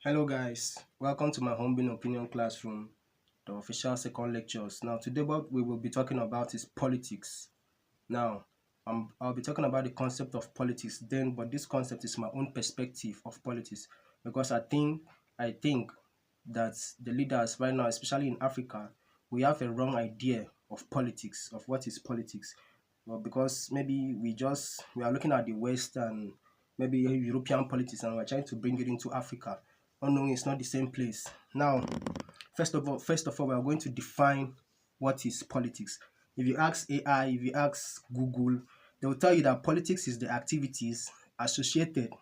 Hello guys, welcome to my Humbling Opinion Classroom, the official second lectures. Now today what we will be talking about is politics. Now I'll be talking about the concept of politics then, but this concept is my own perspective of politics because I think that the leaders right now, especially in Africa, we have a wrong idea of politics, of what is politics. Well, because maybe we are looking at the West and maybe European politics and we're trying to bring it into Africa, not knowing it's not the same place. Now, first of all, we are going to define what is politics. If you ask AI, if you ask Google, they will tell you that politics is the activities associated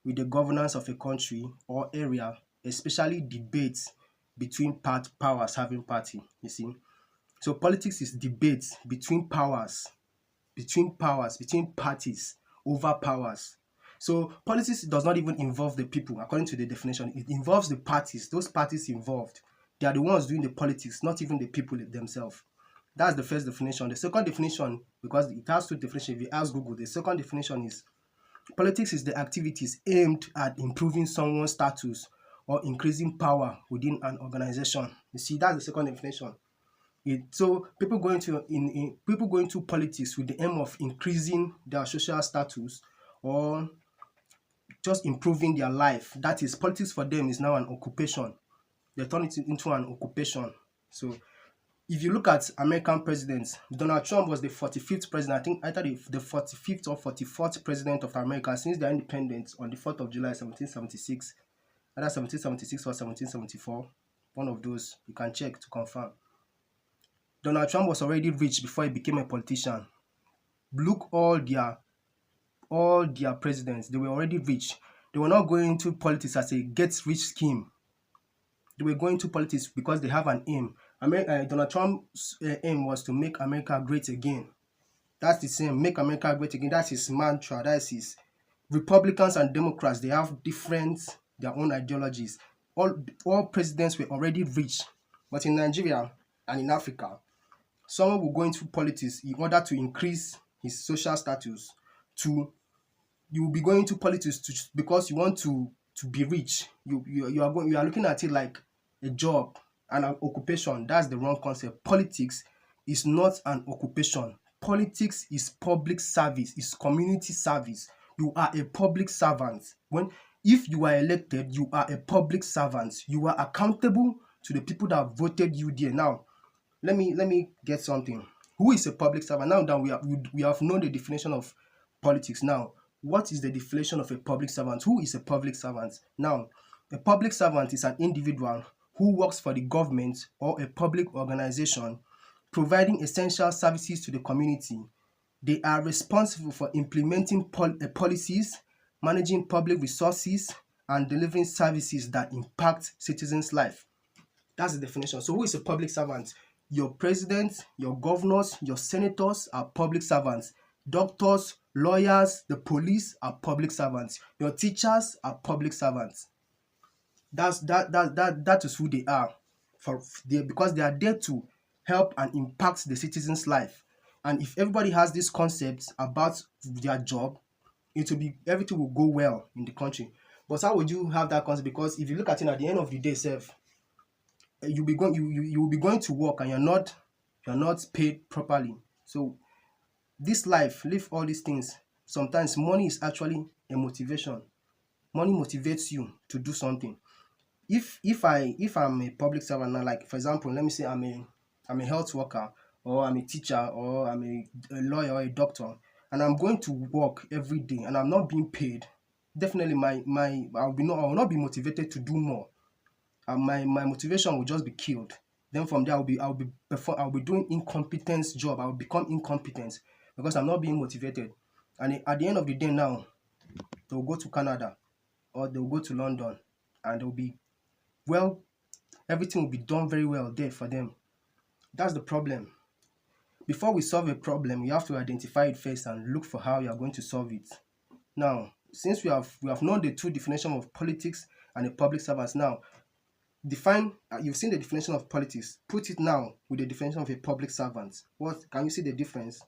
with the governance of a country or area, especially debates between powers having party. You see, so politics is debates between parties over powers. So politics does not even involve the people, according to the definition. It involves the parties. Those parties involved, they are the ones doing the politics, not even the people themselves. That's the first definition. The second definition, because it has two definitions, if you ask Google, the second definition is politics is the activities aimed at improving someone's status or increasing power within an organization. You see, that's the second definition. So people go into politics with the aim of increasing their social status or just improving their life. That is, politics for them is now an occupation. They turn it into an occupation. So if you look at American presidents, Donald Trump was the 45th president. I think either the 45th or 44th president of America since their independence on the 4th of July 1776. Either 1776 or 1774. One of those. You can check to confirm. Donald Trump was already rich before he became a politician. Look all their presidents, they were already rich. They were not going into politics as a get-rich scheme. They were going to politics because they have an aim. Donald Trump's aim was to make America great again. That's the same, make America great again. That's his mantra. That's his. Republicans and Democrats, they have their own ideologies. All presidents were already rich. But in Nigeria and in Africa, someone will go into politics in order to increase his social status. You will be going into politics because you want to be rich. You are looking at it like a job and an occupation. That's the wrong concept. Politics is not an occupation. Politics is public service, is community service. You are a public servant. If you are elected, you are a public servant. You are accountable to the people that voted you there. Now, let me get something. Who is a public servant? Now that we have known the definition of politics. Now, what is the definition of a public servant? Who is a public servant? Now, a public servant is an individual who works for the government or a public organization, providing essential services to the community. They are responsible for implementing policies, managing public resources, and delivering services that impact citizens' life. That's the definition. So who is a public servant? Your president, your governors, your senators are public servants. Doctors, lawyers, the police are public servants. Your teachers are public servants. That is who they are. Because they are there to help and impact the citizen's life. And if everybody has this concept about their job, everything will go well in the country. But how would you have that concept? Because if you look at it at the end of the day, you will be going to work and you're not paid properly. So this life, live all these things. Sometimes money is actually a motivation. Money motivates you to do something. If I'm a public servant now, like for example, let me say I'm a health worker, or I'm a teacher, or I'm a lawyer or a doctor, and I'm going to work every day and I'm not being paid, definitely I will not be motivated to do more, and my motivation will just be killed. Then from there I'll be doing incompetence job. I will become incompetent because I'm not being motivated. And at the end of the day now, they'll go to Canada or they'll go to London, and they'll be well, everything will be done very well there for them. That's the problem. Before we solve a problem, we have to identify it first and look for how you are going to solve it. Now, since we have known the two definitions of politics and a public servant, now you've seen the definition of politics. Put it now with the definition of a public servant. What can you see the difference?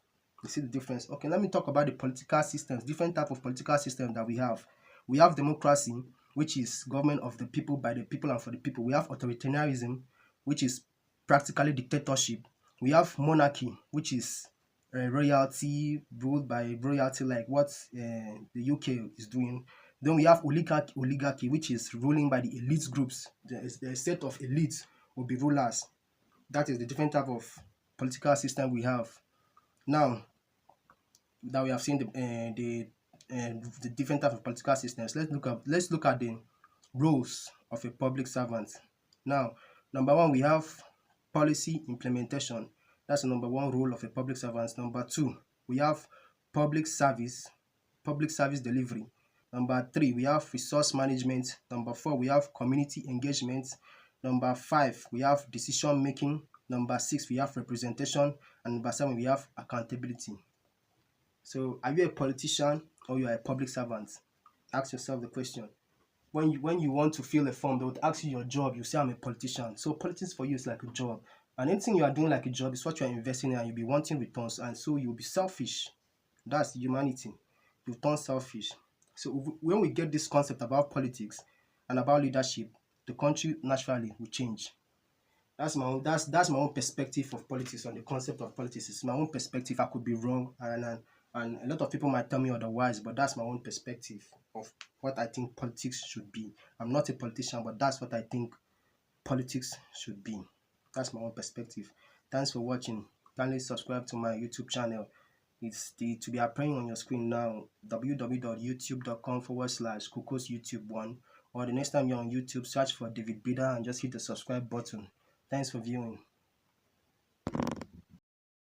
You see the difference. Okay, let me talk about the political systems, different type of political systems that we have. We have democracy, which is government of the people, by the people, and for the people. We have authoritarianism, which is practically dictatorship. We have monarchy, which is royalty, ruled by royalty, like what the UK is doing. Then we have oligarchy, which is ruling by the elite groups. The set of elites will be rulers. That is the different type of political system we have. Now that we have seen the different type of political systems, let's look at the roles of a public servant. Now, number one, we have policy implementation. That's the number one role of a public servant. Number two, we have public service, public service delivery. Number three, we have resource management. Number four, we have community engagement. Number five, we have decision making. Number six, we have representation. And number seven, we have accountability. So, are you a politician or you are a public servant? Ask yourself the question. When you want to fill a form, they would ask you your job. You say I'm a politician. So politics for you is like a job. And anything you are doing like a job is what you are investing in, and you'll be wanting returns. And so you'll be selfish. That's humanity. You turn selfish. So when we get this concept about politics and about leadership, the country naturally will change. That's my own perspective of politics, on the concept of politics. It's my own perspective. I could be wrong, and a lot of people might tell me otherwise, but that's my own perspective of what I think politics should be. I'm not a politician, but that's what I think politics should be. That's my own perspective. Thanks for watching. Kindly subscribe to my YouTube channel. It's to be appearing on your screen now, www.youtube.com/Cocos YouTube 1. Or the next time you're on YouTube, search for David Bida and just hit the subscribe button. Thanks for viewing.